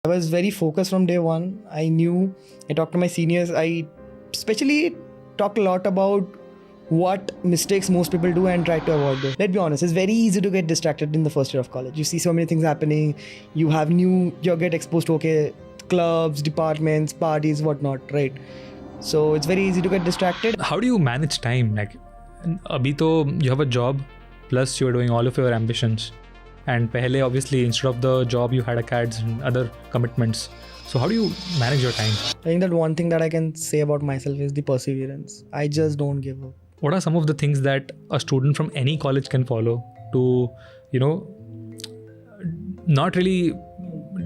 I was very focused from day one. I knew, I talked to my seniors. I especially talked a lot about what mistakes most people do and try to avoid those. Let's be honest, it's very easy to get distracted in the first year of college. You see so many things happening. You get exposed to, clubs, departments, parties, whatnot, right? So it's very easy to get distracted. How do you manage time? Like, abhi to you have a job, plus you're doing all of your ambitions. And pehle, obviously, instead of the job, you had acads and other commitments. So how do you manage your time? I think that one thing that I can say about myself is the perseverance. I just don't give up. What are some of the things that a student from any college can follow to, not really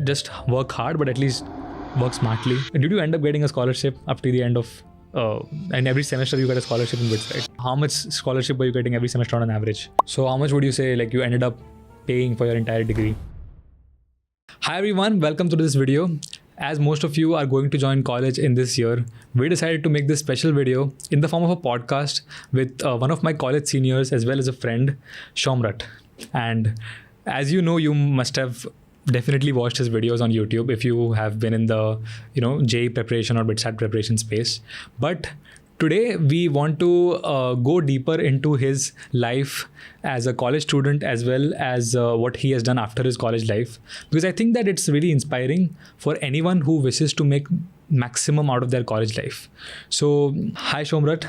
just work hard, but at least work smartly? Did you end up getting a scholarship after the end of, and every semester you get a scholarship in BITS, right? How much scholarship were you getting every semester on an average? So how much would you say like you ended up paying for your entire degree? Hi everyone, welcome to this video. As most of you are going to join college in this year, we decided to make this special video in the form of a podcast with one of my college seniors as well as a friend, Somrat. And as you know, you must have definitely watched his videos on YouTube if you have been in the JEE preparation or BITSAT preparation space. But today we want to go deeper into his life as a college student as well as what he has done after his college life, because I think that it's really inspiring for anyone who wishes to make maximum out of their college life. So hi Somrat,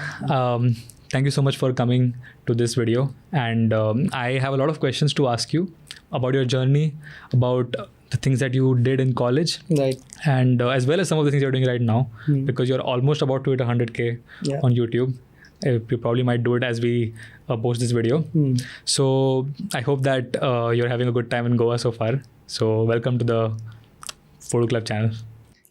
thank you so much for coming to this video, and I have a lot of questions to ask you about your journey, about the things that you did in college, Right. and as well as some of the things you're doing right now, because you're almost about to hit 100K on YouTube. You probably might do it as we post this video. So I hope that you're having a good time in Goa so far. So welcome to the Phodu Club channel.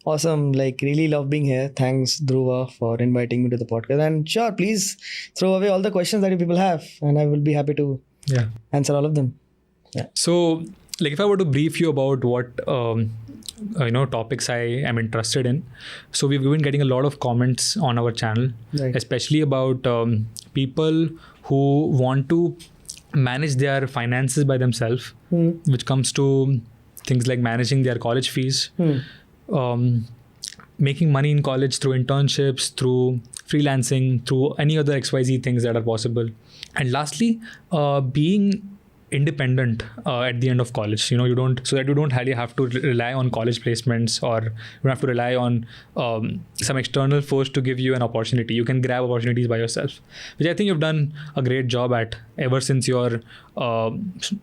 Awesome. Really love being here. Thanks, Dhruva, for inviting me to the podcast. And sure, please throw away all the questions that you people have, and I will be happy to answer all of them. Yeah. So, if I were to brief you about what topics I am interested in, so we've been getting a lot of comments on our channel, Right. especially about people who want to manage their finances by themselves, which comes to things like managing their college fees, making money in college through internships, through freelancing, through any other XYZ things that are possible, and lastly, being independent at the end of college. You don't really have to rely on college placements, or you don't have to rely on some external force to give you an opportunity. You can grab opportunities by yourself, which I think you've done a great job at ever since your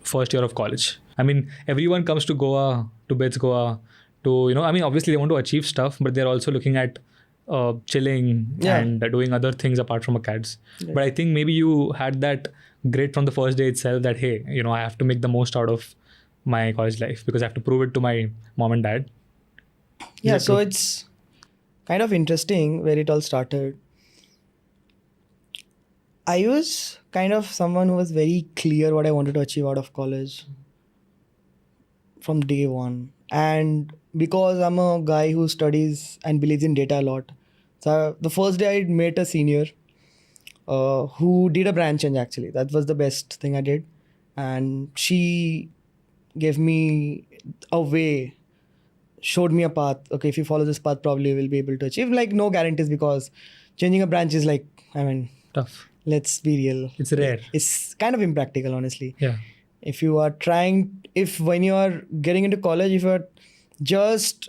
first year of college. I mean, everyone comes to Goa, to BITS Goa, to obviously they want to achieve stuff, but they're also looking at chilling and doing other things apart from acads. Yeah. But I think maybe you had that grit from the first day itself that, hey, I have to make the most out of my college life because I have to prove it to my mom and dad. Yeah, so it's kind of interesting where it all started. I was kind of someone who was very clear what I wanted to achieve out of college from day one. And because I'm a guy who studies and believes in data a lot, so the first day I met a senior who did a brand change actually. That was the best thing I did. And she gave me a way, showed me a path. Okay, if you follow this path, probably you will be able to achieve. No guarantees, because changing a branch is tough. Let's be real. It's rare. It's kind of impractical, honestly. Yeah. When you are getting into college, if you are just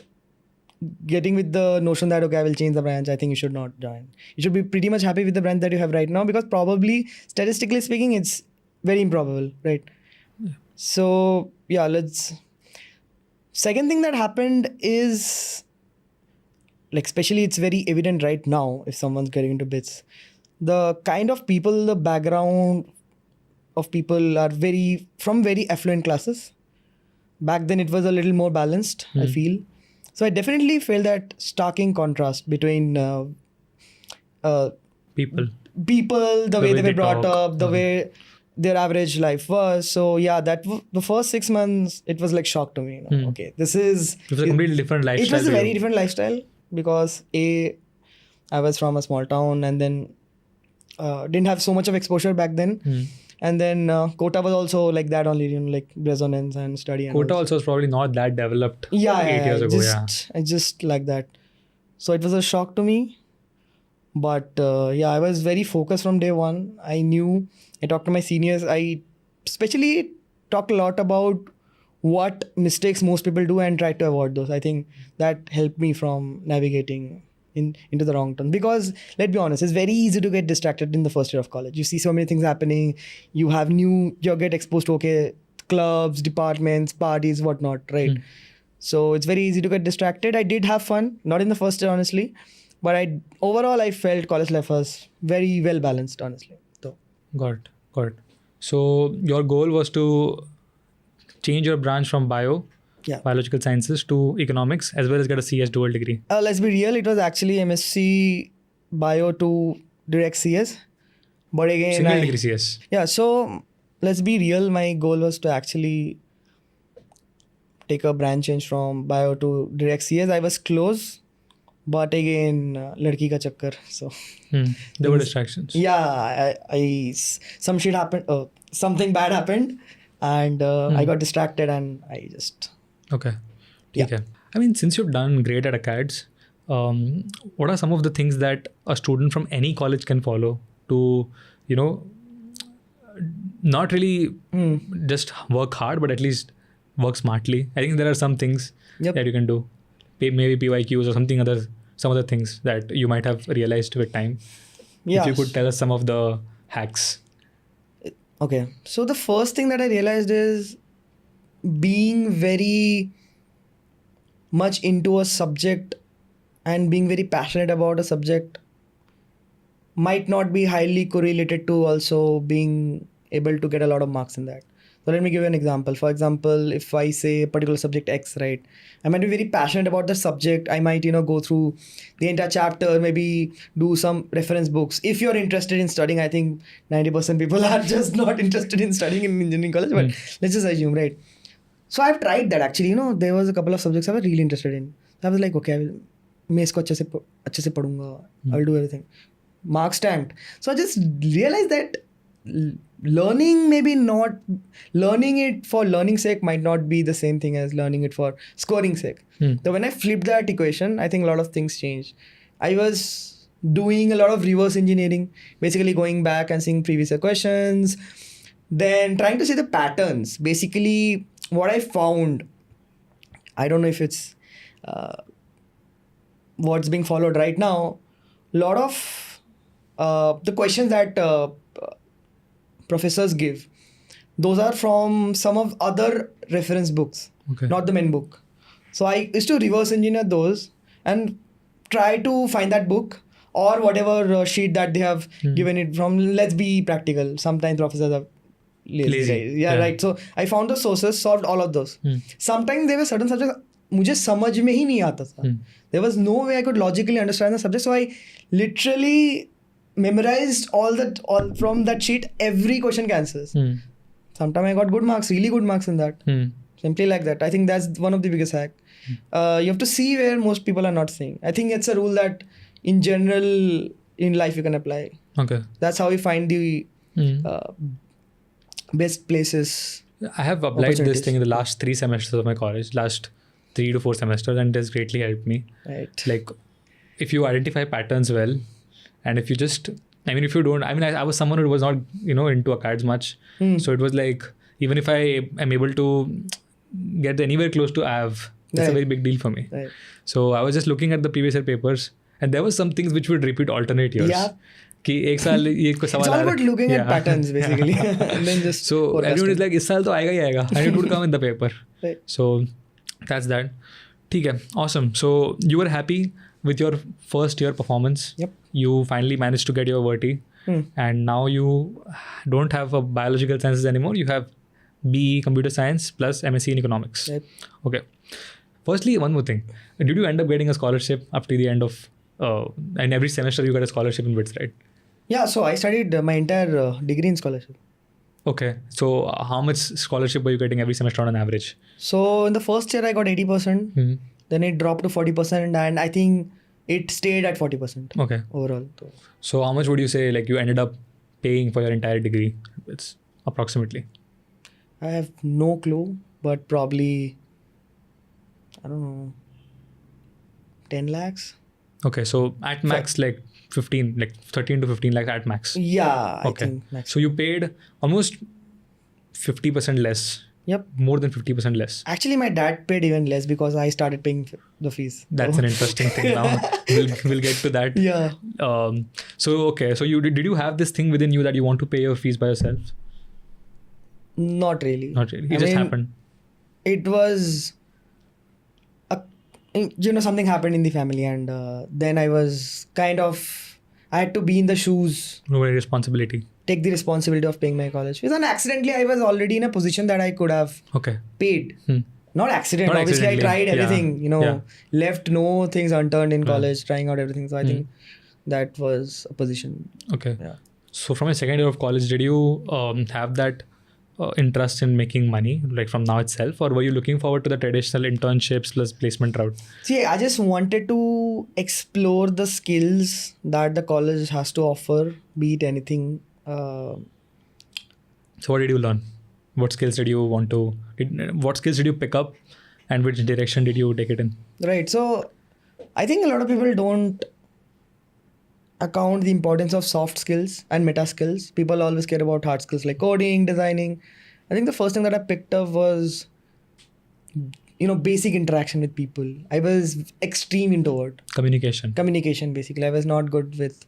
getting with the notion that, okay, I will change the branch, I think you should not join. You should be pretty much happy with the branch that you have right now, because probably, statistically speaking, it's very improbable, right? Yeah. So, second thing that happened is, especially it's very evident right now if someone's getting into BITS. The kind of people, the background of people are from very affluent classes. Back then it was a little more balanced, I feel. So I definitely felt that starking contrast between people, the way they were brought up, the way their average life was. So the first 6 months, it was like shock to me. Okay, it was a completely different lifestyle. It was a very different lifestyle because I was from a small town, and then didn't have so much of exposure back then. And then quota was also like that only, like resonance and study. And Quota all. also was probably not that developed Yeah, 8 years ago. I just like that. So it was a shock to me. But I was very focused from day one. I knew, I talked to my seniors. I especially talked a lot about what mistakes most people do and try to avoid those. I think that helped me from navigating into the wrong turn. Because let's be honest, it's very easy to get distracted in the first year of college. You see so many things happening. You get exposed to clubs, departments, parties, whatnot, right? So it's very easy to get distracted. I did have fun, not in the first year, honestly. But overall, I felt college life was very well balanced, honestly. So. Got it. So your goal was to change your branch from biological sciences to economics, as well as get a CS dual degree. Let's be real, it was actually MSc Bio to direct CS. But again, single degree CS. Yeah, so let's be real, my goal was to actually take a branch change from Bio to direct CS. I was close. But again, ladki ka chakkar. So there were distractions. Yeah, some shit happened. Something bad happened, and I got distracted, and I just. Okay. Yeah. Okay. I mean, since you've done great at acads, what are some of the things that a student from any college can follow to, not really just work hard, but at least work smartly? I think there are some things that you can do. Maybe PYQs or some other things that you might have realized with time. Yeah. If you could tell us some of the hacks. Okay. So the first thing that I realized is being very much into a subject and being very passionate about a subject might not be highly correlated to also being able to get a lot of marks in that. So let me give you an example. For example, if I say a particular subject X, right? I might be very passionate about the subject. I might, go through the entire chapter, maybe do some reference books. If you're interested in studying, I think 90% people are just not interested in studying in engineering college, but let's just assume, right? So I've tried that actually, there was a couple of subjects I was really interested in. So I was like, okay, मैं इसको अच्छे से पढ़ूंगा. I'll do everything. Marks tanked. So I just realized that learning it for learning sake might not be the same thing as learning it for scoring sake. So when I flipped that equation, I think a lot of things changed. I was doing a lot of reverse engineering, basically going back and seeing previous year questions, then trying to see the patterns. Basically, what I found, I don't know if it's what's being followed right now, a lot of the questions that professors give, those are from some of other reference books, not the main book. So I used to reverse engineer those and try to find that book or whatever sheet that they have given it from. Let's be practical. Sometimes professors are lazy. Yeah, right. So I found the sources, solved all of those. Sometimes there were certain subjects मुझे समझ में ही नहीं आता था. There was no way I could logically understand the subject. So I literally memorized all from that sheet, every question answers. Sometimes I got good marks, really good marks in that. Simply like that. I think that's one of the biggest hack. You have to see where most people are not seeing. I think it's a rule that in general in life you can apply. Okay. That's how you find the best places. I have applied this thing in the last 3 semesters of my college, last 3 to 4 semesters, and it has greatly helped me. Right. Like, if you identify patterns well, and if you just, if you don't, I was someone who was not, into acads much. So it was like, even if I am able to get anywhere close to AV, that's a very big deal for me. Right. So I was just looking at the previous year papers, and there was some things which would repeat alternate years. Yeah. कि एक साल ये कोई सवाल It's all about looking at patterns basically. And then just so everyone is like इस साल तो आएगा ही आएगा, and it would come in the paper. Right. So that's that. ठीक है, awesome. So you were happy with your first year performance. Yep. You finally managed to get your verti, and now you don't have a biological sciences anymore. You have BE computer science plus MSc in economics. Yep. Okay. Firstly, one more thing. Did you end up getting a scholarship up to the end of and every semester you got a scholarship in BITS, right? Yeah, so I studied my entire degree in scholarship. Okay. So how much scholarship were you getting every semester on average? So in the first year I got 80%. Then it dropped to 40%, and I think it stayed at 40%. Okay. Overall. So how much would you say like you ended up paying for your entire degree? It's approximately? I have no clue, but probably, I don't know, 10 lakhs? Okay, so at max like 15, like 13 to 15 lakhs at max. Yeah, I Okay. think maximum. So you paid almost 50% less, Yep. more than 50% less. Actually, my dad paid even less because I started paying the fees. That's So- an interesting thing now. We'll get to that. Yeah. So okay, so you did you have this thing within you that you want to pay your fees by yourself? Not really. Not really. It I just mean, happened. It was, something happened in the family, and then I was I had to be in the shoes, No responsibility. take the responsibility of paying my college fees. And accidentally, I was already in a position that I could have Okay. paid. Hmm. Not accident. Not Obviously, I accidentally. tried Yeah. everything, Yeah. left no things unturned in Yeah. college, trying out everything. So I Hmm. think that was a position. Okay. Yeah. So from your second year of college, did you have that interest in making money like from now itself, or were you looking forward to the traditional internships plus placement route? See, I just wanted to explore the skills that the college has to offer, be it anything. So what did you learn? What skills did you want to? What skills did you pick up, and which direction did you take it in? Right. So I think a lot of people don't account the importance of soft skills and meta skills. People always care about hard skills like coding, designing. I think the first thing that I picked up was, basic interaction with people. I was extreme introvert. Communication. Communication, basically. I was not good with,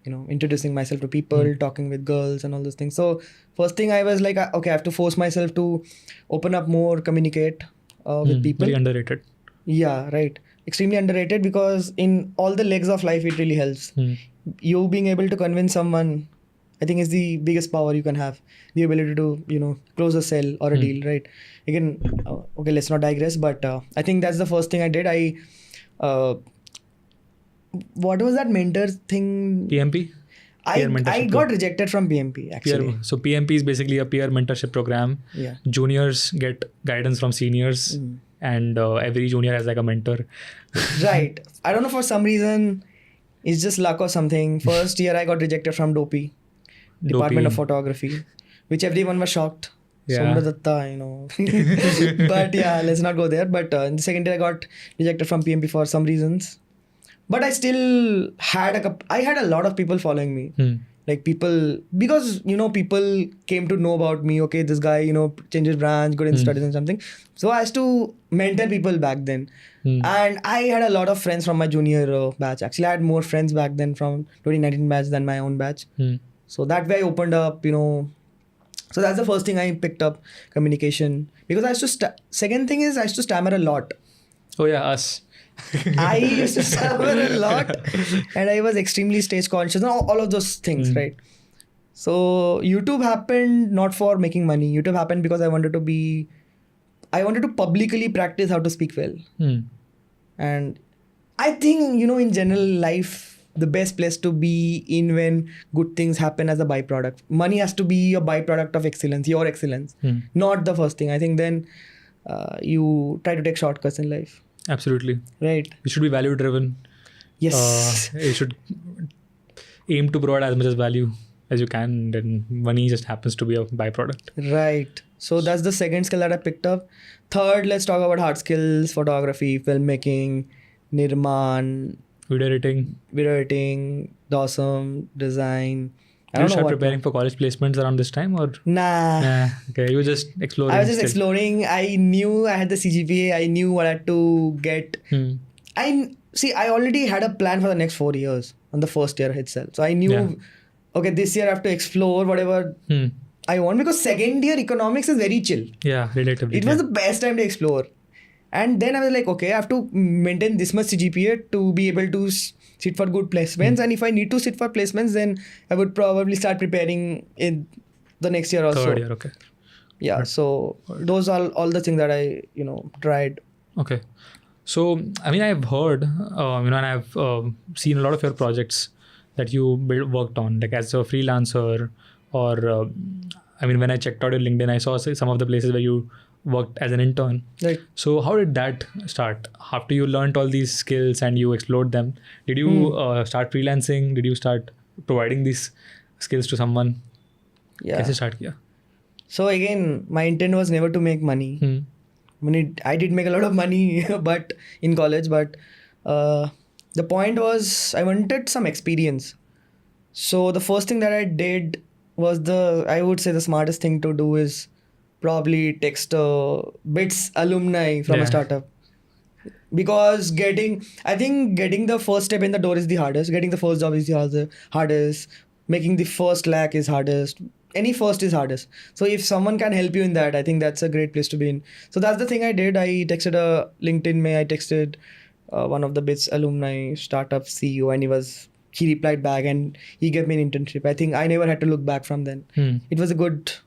introducing myself to people, talking with girls and all those things. So first thing I was like, okay, I have to force myself to open up more, communicate with people. Very underrated. Yeah, right. Extremely underrated, because in all the legs of life, it really helps. You being able to convince someone, I think, is the biggest power you can have. The ability to, close a sale or a deal, right? Again, okay, let's not digress, but I think that's the first thing I did. What was that mentor thing? PMP. I mentorship got rejected from PMP, actually. So PMP is basically a peer mentorship program. Yeah. Juniors get guidance from seniors, and every junior has like a mentor. Right. I don't know, for some reason, it's just luck or something. First year, I got rejected from Dopey, Department of Photography, which everyone was shocked. Yeah. Somrat Dutta, But yeah, let's not go there. But in the second year, I got rejected from PMP for some reasons. But I still had a lot of people following me. Like people, because, people came to know about me. Okay, this guy, changes branch, good in studies and something. So I used to mentor people back then. And I had a lot of friends from my junior batch. Actually, I had more friends back then from 2019 batch than my own batch. So that way I opened up, So that's the first thing I picked up, communication. Because I used to, second thing is I used to stammer a lot. Oh yeah, us. I used to stammer a lot, and I was extremely stage conscious and all of those things, right? So YouTube happened not for making money. YouTube happened because I wanted to publicly practice how to speak well. And I think, in general life, the best place to be in when good things happen as a byproduct. Money has to be a byproduct of excellence, your excellence, not the first thing. I think then you try to take shortcuts in life. Absolutely. Right. You should be value driven. Yes. You should aim to provide as much as value as you can. Then money just happens to be a byproduct. Right. So that's the second skill that I picked up. Third, let's talk about hard skills: photography, filmmaking, nirman, Video editing, DOSM, design. Did you start preparing for college placements around this time, or? Nah. Okay, you were just exploring. I was just exploring. I knew I had the CGPA. I knew what I had to get. I already had a plan for the next 4 years on the first year itself. So I knew, okay, this year I have to explore whatever I want, because second year economics is very chill. Yeah, relatively. It was the best time to explore. And then I was like, okay, I have to maintain this much CGPA to be able to sit for good placements. And if I need to sit for placements, then I would probably start preparing in the next year also. Third year, okay. Yeah, so those are all the things that I, tried. Okay. So, I mean, I've heard, and I've seen a lot of your projects that you worked on, like as a freelancer, or, when I checked out your LinkedIn, I saw some of the places where you worked as an intern. Right. So how did that start? After you learned all these skills and you explored them, did you start freelancing? Did you start providing these skills to someone? Yeah. कैसे start किया? So again, my intent was never to make money. I did make a lot of money, but in college. But the point was, I wanted some experience. So the first thing that I did was I would say the smartest thing to do is probably text BITS alumni from a Yeah. startup. Because I think getting the first step in the door is the hardest. Getting the first job is the hardest. Making the first lakh is hardest. Any first is hardest. So if someone can help you in that, I think that's a great place to be in. So that's the thing I did. I texted a LinkedIn I texted one of the BITS alumni startup CEO, and he replied back and he gave me an internship. I think I never had to look back from then. It was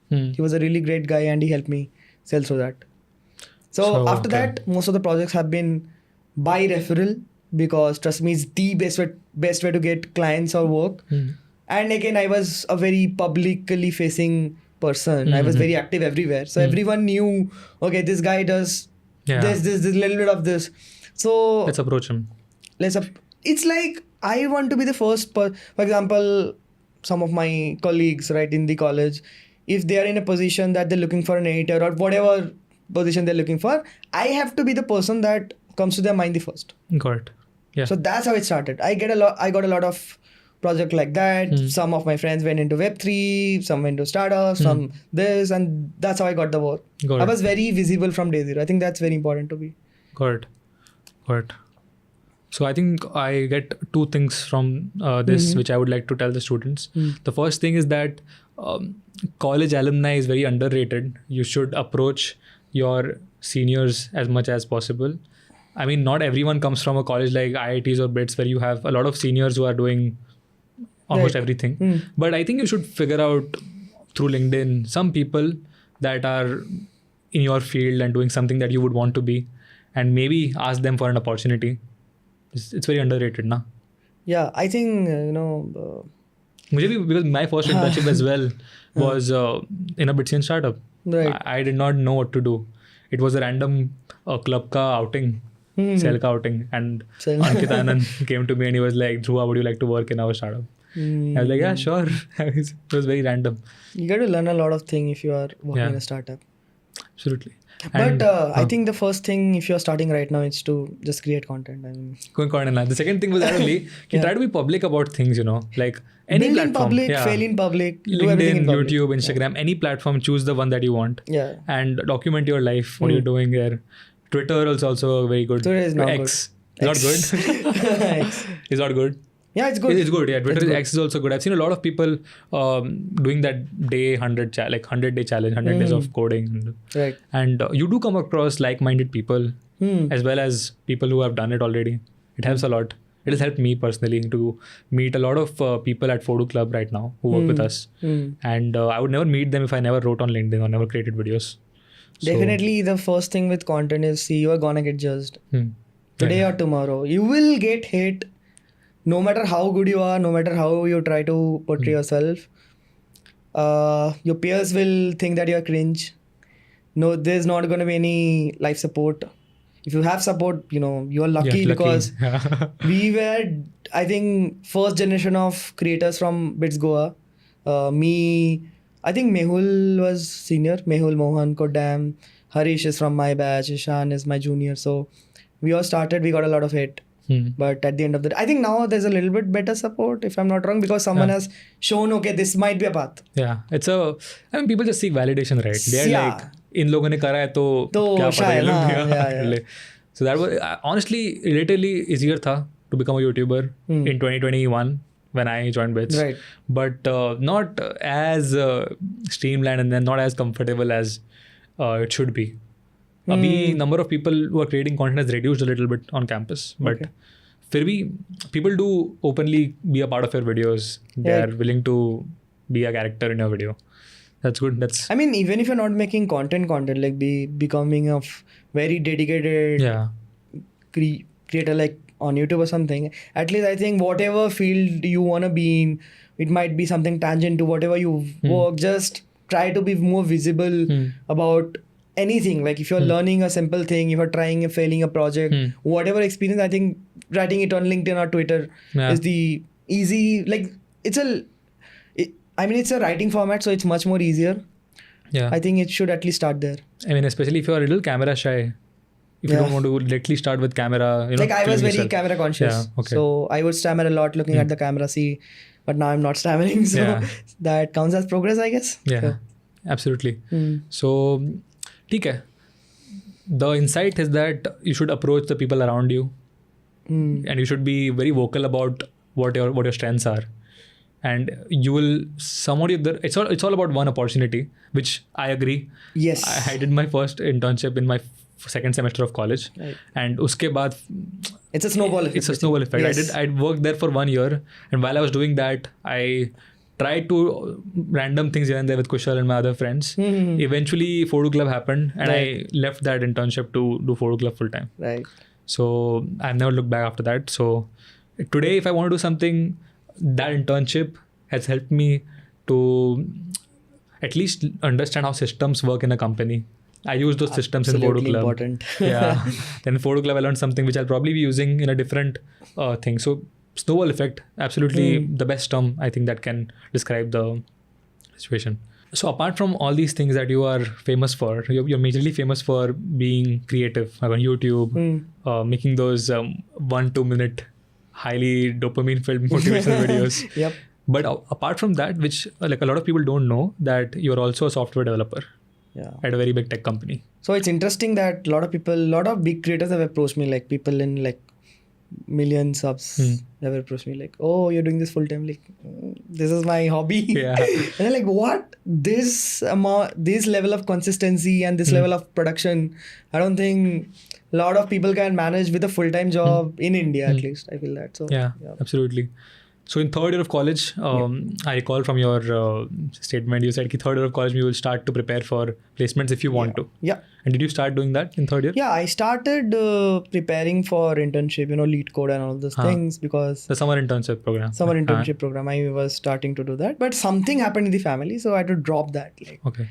he was a really great guy, and he helped me sell through that. So after okay. that, most of the projects have been by referral, because trust me, it's the best way to get clients or work. And again, I was a very publicly facing person. I was very active everywhere. So everyone knew, okay, this guy does Yeah. this little bit of this. So Let's approach him. it's like I want to be the first for example, some of my colleagues right in the college, if they are in a position that they're looking for an editor or whatever position they're looking for, I have to be the person that comes to their mind the first. Got it. Yeah. So that's how it started. I got a lot of project like that. Some of my friends went into Web3, some went into startups, some this, and that's how I got the work. Got I it. was very visible from day zero. I think that's very important to be. Got it. Got it. So I think I get two things from this, which I would like to tell the students. The first thing is that college alumni is very underrated. You should approach your seniors as much as possible. I mean, not everyone comes from a college like IITs or BITS where you have a lot of seniors who are doing almost Right. everything. But I think you should figure out through LinkedIn some people that are in your field and doing something that you would want to be, and maybe ask them for an opportunity. It's very underrated, na? Yeah, I think मुझे भी, because my first internship as well was in a Bitsian startup. Right. I did not know what to do. It was a random club ka outing, sell ka outing, and Sell. Ankit Anand came to me and he was like, "Dhruva, would you like to work in our startup?" I was like, "Yeah, sure." It was very random. You got to learn a lot of things if you are working Yeah. in a startup. Absolutely. But I think the first thing, if you're starting right now, is to just create content. I mean, Going on and on. The second thing was actually you try to be public about things, like any build platform. in public, Yeah. fail in public, do everything LinkedIn, in public. YouTube, Instagram, any platform, choose the one that you want Yeah. and document your life, what you're doing there. Twitter is also a very good. Twitter is not X. It's not good. X. It's not good. Yeah, it's good. It's good. Yeah, Twitter It's good. X is also good. I've seen a lot of people doing that day 100 like 100-day challenge, 100 days of coding, Right. and you do come across like-minded people as well as people who have done it already. It helps a lot. It has helped me personally to meet a lot of people at Phodu Club right now who work with us, and I would never meet them if I never wrote on LinkedIn or never created videos. So, Definitely, the first thing with content is, see, you are gonna get judged today yeah. or tomorrow. You will get hate, no matter how good you are, no matter how you try to portray yourself. Your peers will think that you're cringe. No, there's not gonna be any life support. If you have support, you're lucky, Yeah, because lucky. we were, I think, first generation of creators from BITS Goa. I think Mehul was senior. Mehul, Mohan, Kodam, Harish is from my batch. Ishan is my junior. So we all started. We got a lot of hate. But at the end of the day, I think now there's a little bit better support, if I'm not wrong, because someone has shown, okay, this might be a path. Yeah, people just seek validation, right? They're Yeah. like, इन लोगों ने करा है तो क्या पता ये शायद, लोग हाँ, भी yeah, कर ले. So that was honestly relatively easier था to become a YouTuber in 2021 when I joined BITS, Right. but not as streamlined and then not as comfortable as it should be. Abhi number of people who are creating content has reduced a little bit on campus, but फिर भी people do openly be a part of your videos. They Yeah. are willing to be a character in your video. That's good. I mean, even if you're not making content, like becoming a very dedicated Yeah. creator, like on YouTube or something, at least I think whatever field you want to be in, it might be something tangent to whatever you work, just try to be more visible about anything. Like if you're learning a simple thing, if you're trying and failing a project, whatever experience, I think writing it on LinkedIn or Twitter is the easy, like it's a writing format, so it's much more easier. Yeah. I think it should at least start there. I mean, especially if you're a little camera shy, if you don't want to directly start with camera, Like I was filming very yourself. camera conscious. Yeah, okay. So I would stammer a lot looking at the camera, see, but now I'm not stammering. So Yeah. that counts as progress, I guess. Yeah, So, absolutely. So, ठीक है. The insight is that you should approach the people around you, and you should be very vocal about what your strengths are, and you will somewhat it's all about one opportunity, which I agree. yes. I did my first internship in my second semester of college, Right. and uske baad It's a snowball effect. it's a snowball effect. Yes. I worked there for 1 year, and while I was doing that, I tried to random things here and there with Kushal and my other friends. Eventually, Phodu Club happened, and I left that internship to do Phodu Club full time. Right. So I've never looked back after that. So today, if I want to do something, that internship has helped me to at least understand how systems work in a company. I use those systems in Phodu Absolutely Club. important. Yeah. Then in Phodu Club, I learned something which I'll probably be using in a different thing. So snowball effect, absolutely the best term I think that can describe the situation. So apart from all these things that you are famous for, you're majorly famous for being creative, like on YouTube, making those 1-2 minute highly dopamine filled motivational videos. Yep. But apart from that, which like a lot of people don't know, that you're also a software developer Yeah. at a very big tech company. So it's interesting that a lot of big creators have approached me, like people in like million subs have approached me like, oh, you're doing this full time, like this is my hobby. Yeah. And I'm like, what? This level of consistency and this level of production, I don't think a lot of people can manage with a full time job in India at least. I feel that. So Yeah, absolutely. So in third year of college, I recall from your statement, you said that third year of college you will start to prepare for placements if you want to. Yeah. And did you start doing that in third year? Yeah, I started preparing for internship, lead code and all those things because The summer internship program. summer internship program, I was starting to do that. But something happened in the family, so I had to drop that. Like, Okay.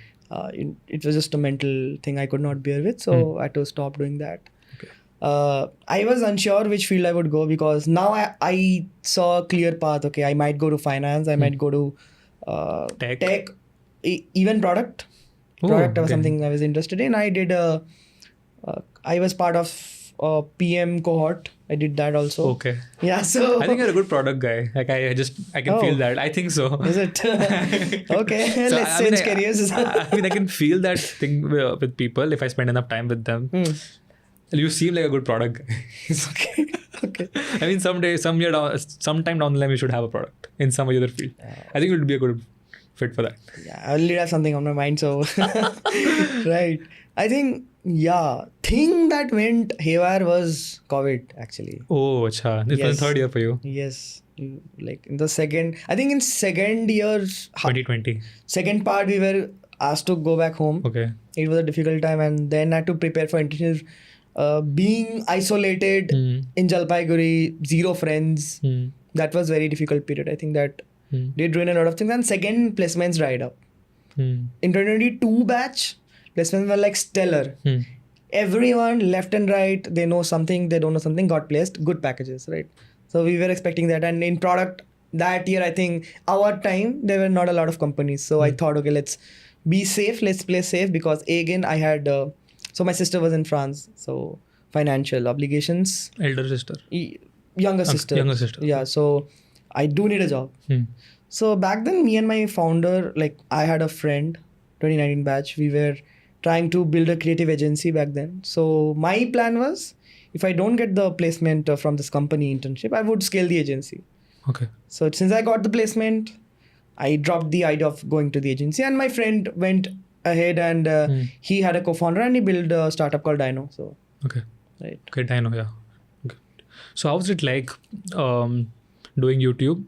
it was just a mental thing I could not bear with, so I had to stop doing that. I was unsure which field I would go because now I saw a clear path. Okay, I might go to finance, I might go to tech, even product. Product was something I was interested in. I did I was part of a PM cohort. I did that also. Okay. Yeah, so I think you're a good product guy. Like I can feel that. I think so. Is it? Okay, let's change careers. I can feel that thing with people if I spend enough time with them. You seem like a good product guy. Okay. I mean, sometime down the line, we should have a product in some other field. I think it would be a good fit for that. Yeah, I already have something on my mind, so right. I think thing that went haywire was COVID actually. Oh, acha. This was the third year for you. Yes, like in the second year, 2020. second part we were asked to go back home. Okay. It was a difficult time, and then I had to prepare for internship. Being isolated in Jalpaiguri, zero friends, that was very difficult period. I think that did ruin a lot of things. And second, placements dried up. In 2022 batch, placements were like stellar. Everyone left and right, they know something, they don't know something, got placed, good packages, right? So we were expecting that. And in product that year, I think our time, there were not a lot of companies. So I thought, okay, let's be safe, let's play safe, because again, I had... So my sister was in France, so financial obligations. Elder sister. Younger sister. Younger sister. Yeah, so I do need a job. So back then, me and my founder, like I had a friend, 2019 batch, we were trying to build a creative agency back then. So my plan was, if I don't get the placement from this company internship, I would scale the agency. Okay. So since I got the placement, I dropped the idea of going to the agency, and my friend went ahead and he had a co-founder and he built a startup called Dino. So Okay. right. Okay, Dino, yeah. Okay. So how's it like doing YouTube?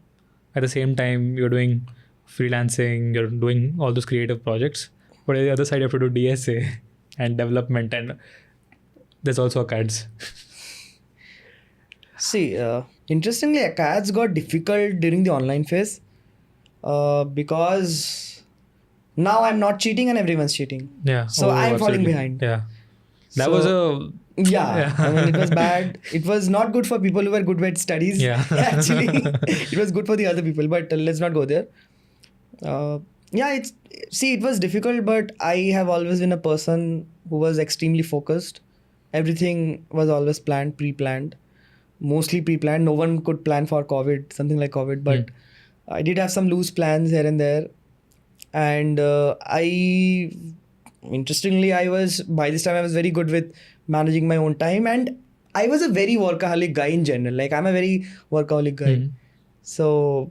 At the same time, you're doing freelancing, you're doing all those creative projects. But on the other side, you have to do DSA and development, and there's also ACADS. See, interestingly, ACADS got difficult during the online phase because now I'm not cheating and everyone's cheating. Yeah. So I'm falling absolutely. behind. Yeah. That So- was a... Yeah, I mean, it was bad. It was not good for people who were good at studies. Yeah. Actually, it was good for the other people, but let's not go there. Yeah, it was difficult, but I have always been a person who was extremely focused. Everything was always planned, pre-planned, mostly pre-planned. No one could plan for COVID, something like COVID, but I did have some loose plans here and there. And interestingly, by this time, I was very good with managing my own time. And I was a very workaholic guy in general. Like, I'm a very workaholic guy. So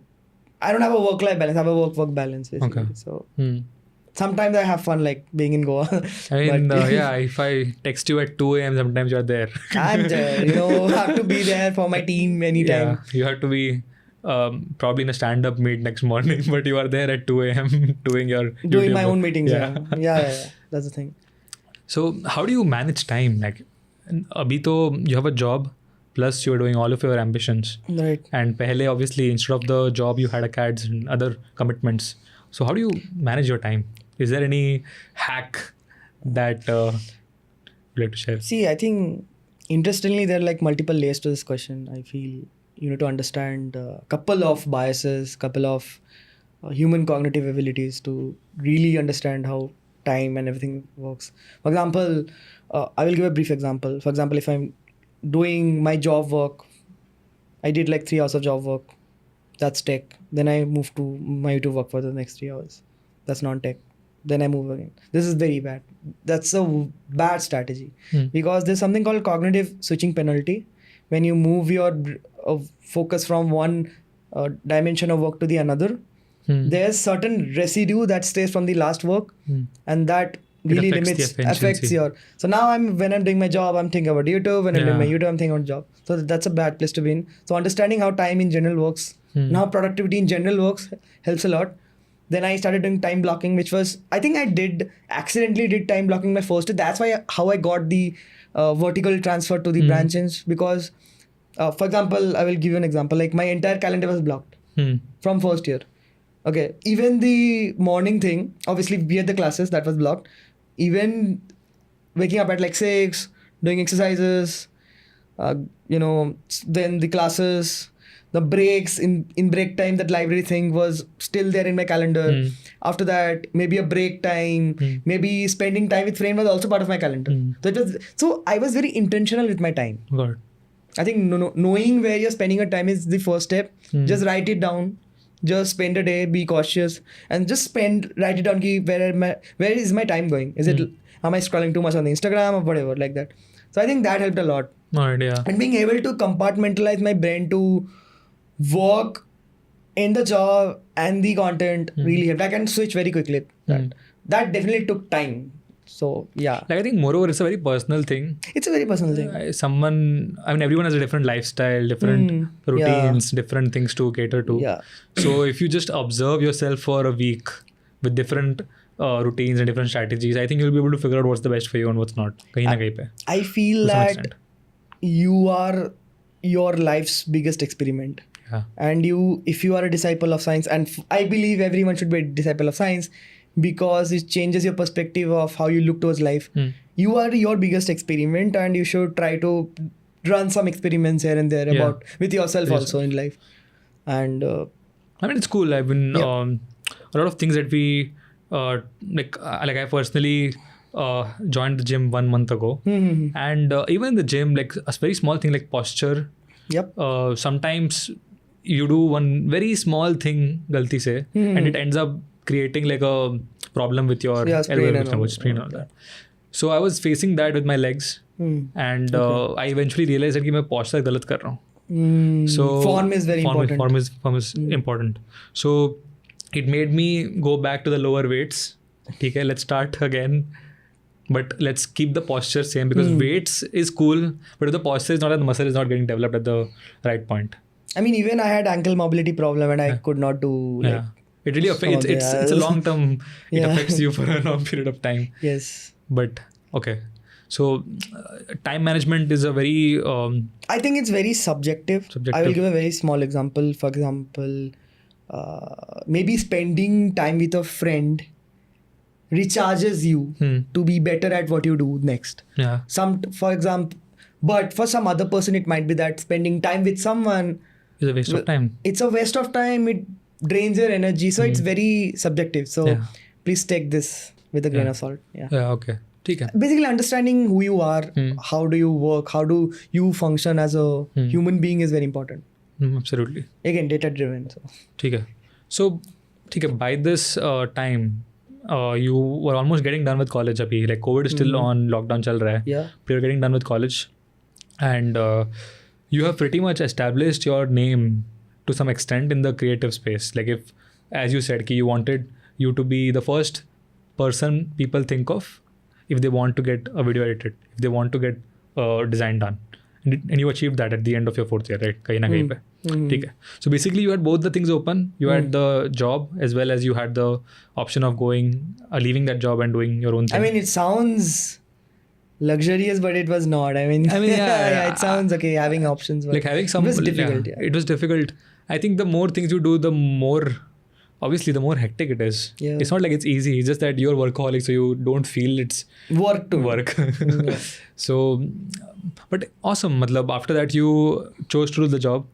I don't have a work-life balance. I have a work-work balance, basically. Okay. So sometimes I have fun, like being in Goa. I mean, But if I text you at 2 a.m., sometimes you're there. I'm there. Have to be there for my team anytime. Yeah, you have to be probably in a stand-up meet next morning, but you are there at 2 a.m. doing your Doing YouTube my work. own meetings. Yeah. Yeah. That's the thing. So how do you manage time? Like, abhi to you have a job, plus you're doing all of your ambitions. Right. And pehle, obviously, instead of the job, you had a CADs and other commitments. So how do you manage your time? Is there any hack that you'd like to share? See, I think interestingly, there are like multiple layers to this question. I feel you need to understand a couple of biases, couple of human cognitive abilities to really understand how time and everything works. For example, I will give a brief example. For example, if I'm doing my job work, I did like 3 hours of job work. That's tech. Then I move to my YouTube work for the next 3 hours. That's non-tech. Then I move again. This is very bad. That's a bad strategy because there's something called cognitive switching penalty. When you move your focus from one dimension of work to the another, there's certain residue that stays from the last work, and that really affects your. So now when I'm doing my job, I'm thinking about YouTube. When I'm doing my YouTube, I'm thinking about job. So that's a bad place to be in. So understanding how time in general works, and how productivity in general works helps a lot. Then I started doing time blocking, which was, I think I accidentally did time blocking my first year. That's how I got the vertical transfer to the branches. Because, for example, I will give you an example. Like my entire calendar was blocked from first year. Okay. Even the morning thing, obviously we had the classes, that was blocked. Even waking up at like 6, doing exercises, then the classes, the breaks in break time, that library thing was still there in my calendar. After that, maybe a break time, maybe spending time with friends was also part of my calendar. So I was very intentional with my time. Got it. I think knowing where you're spending your time is the first step. Just write it down. Just spend a day, be cautious, and just write it down. Where is my time going? Am I scrolling too much on the Instagram or whatever like that? So I think that helped a lot. Alright, yeah. And being able to compartmentalize my brain to work in the job and the content really helped. I can switch very quickly. That definitely took time. So yeah. Like I think moreover, it's a very personal thing. It's a very personal thing. Everyone has a different lifestyle, different routines, different things to cater to. Yeah. So if you just observe yourself for a week with different routines and different strategies, I think you'll be able to figure out what's the best for you and what's not. Kahin na kahin pe. I feel that you are your life's biggest experiment. Yeah. And if you are a disciple of science, and I believe everyone should be a disciple of science, because it changes your perspective of how you look towards life. You are your biggest experiment, and you should try to run some experiments here and there with yourself also in life. And I mean, it's cool. I've been a lot of things that we like I personally joined the gym 1 month ago, and even in the gym, like a very small thing like posture. Sometimes you do one very small thing galti se, and it ends up creating like a problem with your elbow, sprain and all that. So I was facing that with my legs, and I eventually realized that मैं posture गलत कर रहा हूँ. So form is very important. Form is important. So it made me go back to the lower weights. Okay, let's start again. But let's keep the posture same, because weights is cool, but if the posture is not, and the muscle is not getting developed at the right point. I mean, even I had ankle mobility problem, and I could not do like. It really affects. It's a long term. It affects you for a long period of time. Yes. But okay, so time management is a very. I think it's very subjective. I will give a very small example. For example, maybe spending time with a friend recharges you to be better at what you do next. Yeah. For example, but for some other person, it might be that spending time with someone is a waste of time. It's a waste of time. drains your energy. So it's very subjective. So Yeah. please take this with a grain of salt. Yeah. Yeah, okay. ठीक है. Basically understanding who you are, how do you work, how do you function as a human being is very important. Absolutely. Again, data driven. So. ठीक है. So, ठीक है. By this time, you were almost getting done with college अभी. Like COVID is still on, lockdown चल रहा है. Yeah. But you're getting done with college, and you have pretty much established your name to some extent in the creative space. Like if, as you said, कि you wanted you to be the first person people think of if they want to get a video edited, if they want to get design done. And you achieved that at the end of your 4th year, right? कहीं ना कहीं पे. ठीक है. So basically you had both the things open. You had the job as well as you had the option of going, leaving that job and doing your own thing. I mean, it sounds luxurious, but it was not. I mean, yeah, it sounds okay having options. But like having some, it was difficult. Yeah. It was difficult. I think the more things you do, the more, obviously, the more hectic it is. Yeah. It's not like it's easy. It's just that you're workaholic, so you don't feel it's Work to work. So, but awesome. Matlab, after that, you chose to do the job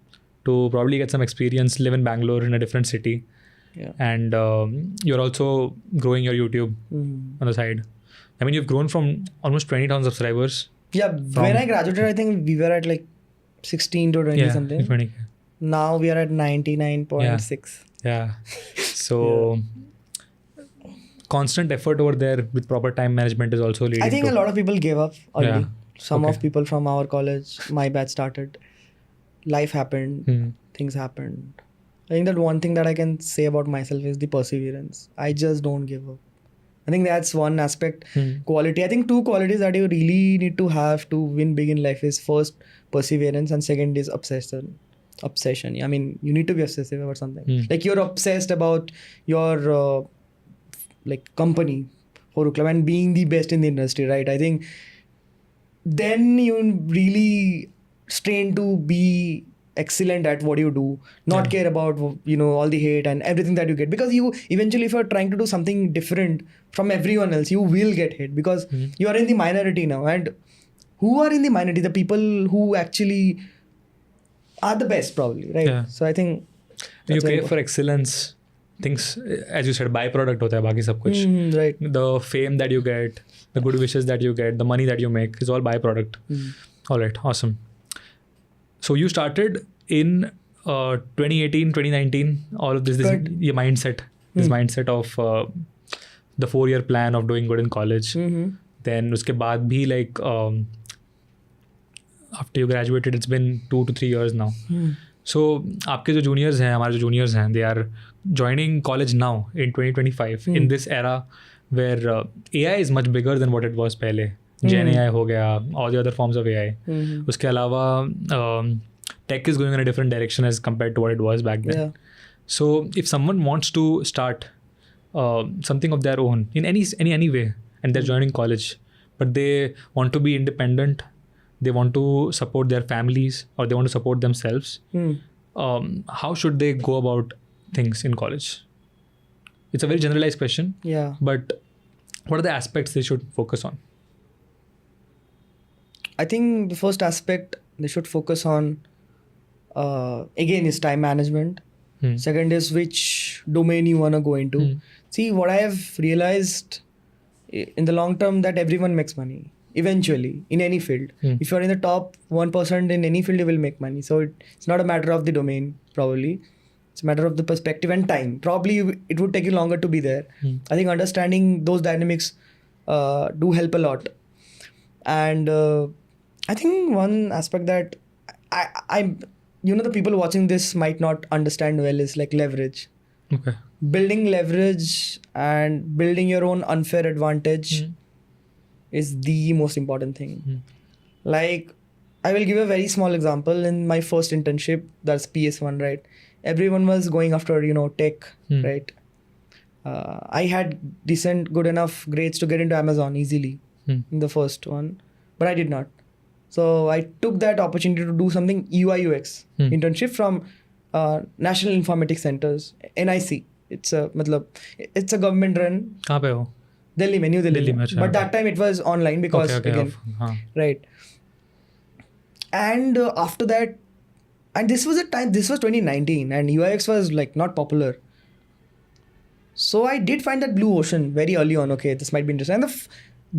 to probably get some experience, live in Bangalore in a different city. Yeah. And you're also growing your YouTube on the side. I mean, you've grown from almost 20,000 subscribers. Yeah, when I graduated, I think we were at like 16 to 20 something. 20. Now we are at 99.6. Yeah. So constant effort over there with proper time management is also leading I think to, a lot of people gave up early. Yeah. Some Okay. of people from our college, my batch started. Life happened. Things happened. I think that one thing that I can say about myself is the perseverance. I just don't give up. I think that's one aspect. Quality. I think 2 qualities that you really need to have to win big in life is first perseverance and second is obsession. I mean, you need to be obsessive about something. Like you're obsessed about your like company, Phodu Club, and being the best in the industry, right? I think then you really strain to be excellent at what you do, not care about all the hate and everything that you get, because you eventually, if you're trying to do something different from everyone else, you will get hate because you are in the minority now. And who are in the minority? The people who actually are the best, probably, right? Yeah. So I think you that's very crave for excellence. Things, as you said, byproduct hota hai बाकी सब कुछ. right. The fame that you get, the good wishes that you get, the money that you make is all byproduct. All right, awesome. So you started in 2018, 2019, all of this your mindset, this mindset of the 4-year plan of doing good in college. Then उसके बाद भी like after you graduated, it's been 2 to 3 years now. So आपके जो juniors हैं, हमारे जो juniors हैं, they are joining college now in 2025 in this era where AI is much bigger than what it was पहले. Gen AI हो गया, all the other forms of AI. उसके अलावा tech is going in a different direction as compared to what it was back then. Yeah. So if someone wants to start something of their own in any way, and they're joining college, but they want to be independent, they want to support their families, or they want to support themselves, how should they go about things in college? It's a very generalized question. Yeah. But what are the aspects they should focus on? I think the first aspect they should focus on, again, is time management. Second is which domain you want to go into. See, what I have realized in the long term, that everyone makes money eventually in any field. If you're in the top 1% in any field, you will make money. So it's not a matter of the domain, probably. It's a matter of the perspective and time. Probably it would take you longer to be there. I think understanding those dynamics do help a lot. And I think one aspect that I the people watching this might not understand well is like leverage. Okay. Building leverage and building your own unfair advantage is the most important thing. Like, I will give a very small example. In my first internship, that's PS1, right? Everyone was going after, tech, right? I had decent, good enough grades to get into Amazon easily in the first one, but I did not. So I took that opportunity to do something UI UX internship from National Informatics Centers, NIC. It's a government run. कहाँ पे हो? Delhi में, New Delhi में. अच्छा. But that time it was online because again, right. And after that, And this was 2019 and UIX was like not popular. So I did find that blue ocean very early on. Okay, this might be interesting. And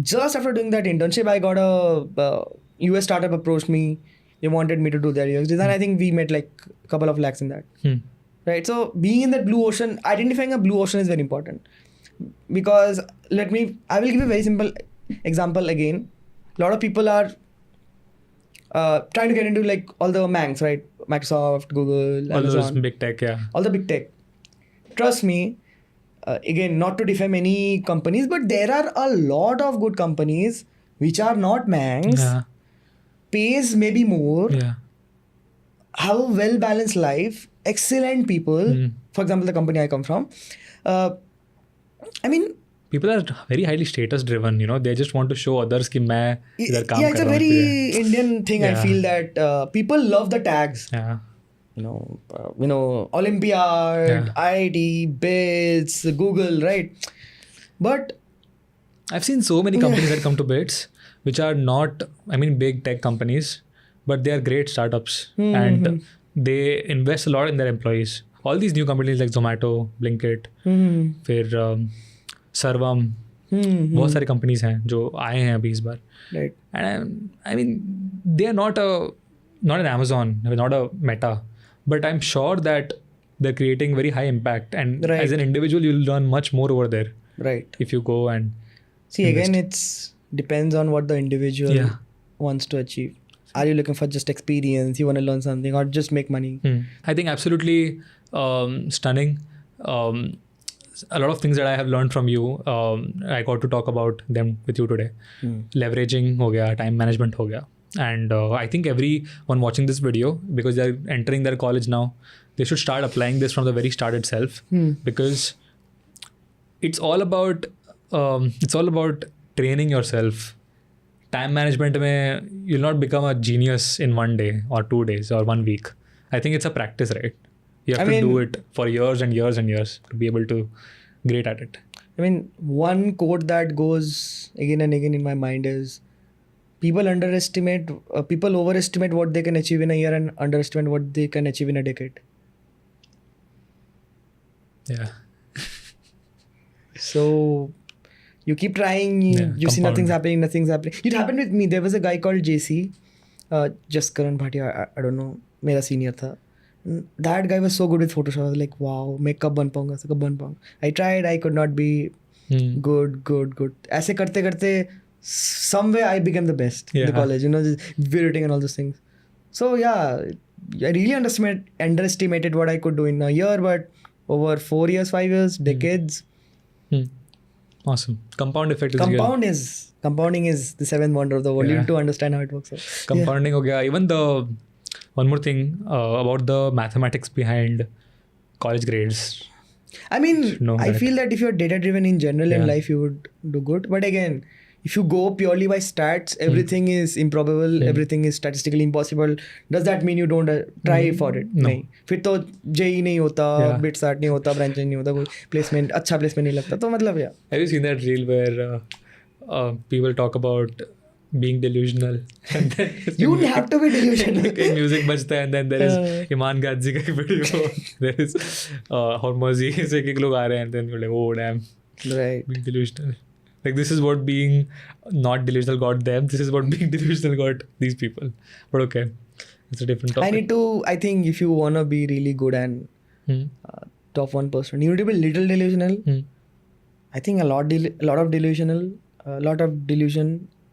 just after doing that internship, I got a US startup approached me. They wanted me to do their UX design. I think we made like a couple of lakhs in that. Right. So being in that blue ocean, identifying a blue ocean is very important. Because I will give you a very simple example again. A lot of people are trying to get into like all the Mangs, right? Microsoft, Google, all Amazon. those big tech, yeah. All the big tech. Trust me, again, not to defame any companies, but there are a lot of good companies which are not Mangs, pays maybe more, have a well-balanced life, excellent people. For example, the company I come from. I mean, people are very highly status driven, you know, they just want to show others कि मैं इधर काम yeah, it's कर a रहा हूँ very Indian thing. I Yeah. feel that people love the tags. Yeah. You know, Olympiad, IIT, BITS, Google, right? But I've seen so many companies that come to BITS which are not, I mean, big tech companies, but they are great startups and they invest a lot in their employees. All these new companies like Zomato, Blinkit, फिर Sarvam, बहुत सारे companies हैं जो आए हैं अभी इस बार. right. And I mean, they are not an Amazon, not a Meta, but I'm sure that they're creating very high impact. And Right. as an individual, you'll learn much more over there Right. if you go and See, again, it's depends on what the individual wants to achieve. Are you looking for just experience? You want to learn something or just make money? I think absolutely stunning. A lot of things that I have learned from you, I got to talk about them with you today. Leveraging ho gaya, time management ho gaya. And I think everyone watching this video, because they're entering their college now, they should start applying this from the very start itself, because it's all about training yourself. Time management mein, you'll not become a genius in 1 day or 2 days or 1 week. I think it's a practice, right? You have to do it for years and years and years to be able to great at it. I mean, one quote that goes again and again in my mind is people overestimate what they can achieve in a year and underestimate what they can achieve in a decade. Yeah. So you keep trying, you see nothing's happening. It happened with me. There was a guy called JC, Jaskaran Bhatia, I don't know, मेरा senior था. That guy was so good with Photoshop. I was like, wow, मैं कब बन पाऊंगा. I tried, I could not be good. ऐसे करते करते somewhere I became the best in the college, just video editing and all those things. So yeah, I really underestimated what I could do in a year, but over 4 years, 5 years, decades. Awesome. Compound effect is real. Compounding is the seventh wonder of the world. You need to understand how it works out. Compounding ho gaya. Even one more thing about the mathematics behind college grades. I mean, I feel that if you're data driven in general in life, you would do good. But again, if you go purely by stats, everything is improbable, everything is statistically impossible. Does that mean you don't try for it? No. नहीं. फिर तो JEE नहीं होता, BITSAT नहीं होता, branch नहीं होता, कोई placement अच्छा placement नहीं लगता. तो मतलब yeah. Have you seen that reel where people talk about being delusional? And then You have to be delusional. music बजता है and then there is Iman Gadzi का video. There is Hormozy से एक लोग आ रहे हैं and then you're like, oh damn, Right. being delusional. Like this is what being not delusional got them. This is what being delusional got these people. But okay, it's a different topic. I think if you want to be really good and top 1%, you need to be little delusional. I think a lot of delusion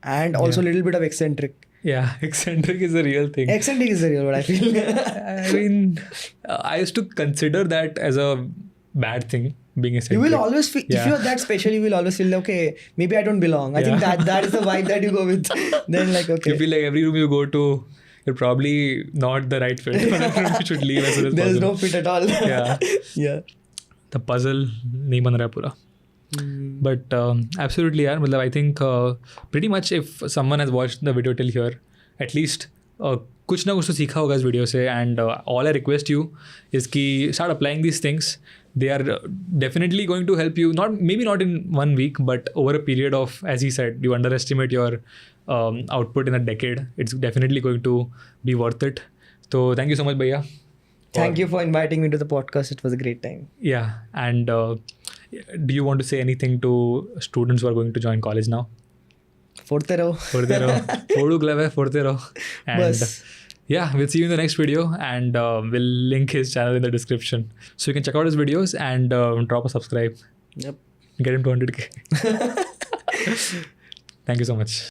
and also a little bit of eccentric. Yeah, eccentric is a real thing. Eccentric is the real word, I feel. I mean, I used to consider that as a bad thing, being eccentric. You will always feel, if you're that special, you will always feel, okay, maybe I don't belong. I think that is the vibe that you go with. Then like, okay. You feel like every room you go to, you're probably not the right fit. You should leave as soon as There's possible. no fit at all. Yeah. Yeah. The puzzle नहीं बन रहा है पूरा. But absolutely, यार, मतलब I think pretty much if someone has watched the video till here, at least कुछ ना कुछ तो सीखा होगा इस वीडियो से. And all I request you is कि start applying these things. They are definitely going to help you. Maybe not in 1 week, but over a period of, as he said, you underestimate your output in a decade. It's definitely going to be worth it. So thank you so much, Bhaiya. Thank you for inviting me to the podcast. It was a great time. Yeah. And do you want to say anything to students who are going to join college now? Forte raho. Forte raho. Phodu club hai, forte raho. And Bas. yeah, we'll see you in the next video, and we'll link his channel in the description. So you can check out his videos and drop a subscribe. Yep. Get him to 100K. Thank you so much.